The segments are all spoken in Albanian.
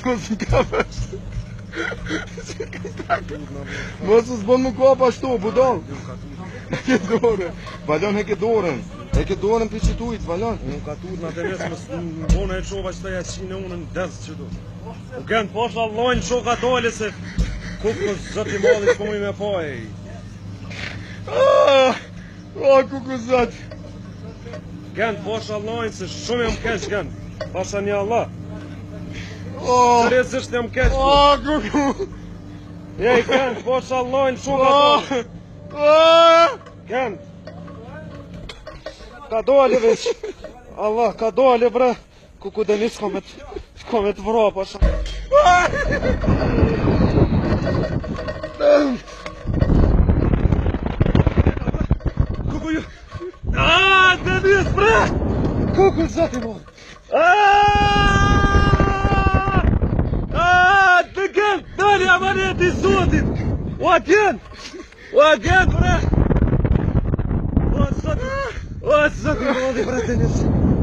Mos i kapash. Mos u zbon më kapa ashtu, budall. E ke dorën. Valon e ke dorën. E ke dorën për qitujt, valon. Unë ka tutë në të nesë më mbona e qova që të jashqinë unë në desë që du. U kënë posha lojnë qoka dole se kukës zëti madhi që pëmuj me po e. Kukës zët. Kënë posha lojnë se shumë jam keq kënë. Pasha një Allah. Sëresisht jam keq ku. Kuku. Jej kënë posha lojnë qoka dole. Kënë. Ka dole veç. Allah, ka dole bre. Kuku Denis s'ka me të vra pasha. Kuku ju. Denis bre. Kuku zati mo. Të gën, dali amanet i zotit. O gën bre. O zati modhi bre Denis.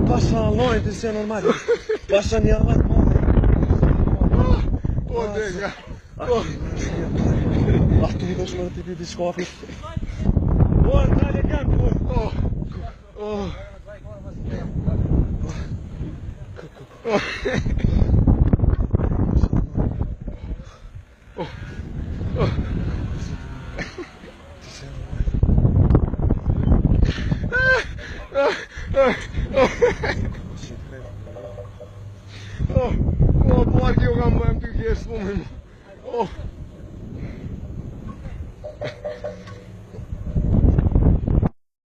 Pasha lojnë të se normal. Pasha një avat modhi. O denga. Tu i dëshme dhe t'i piti shkafit. O, dali gën.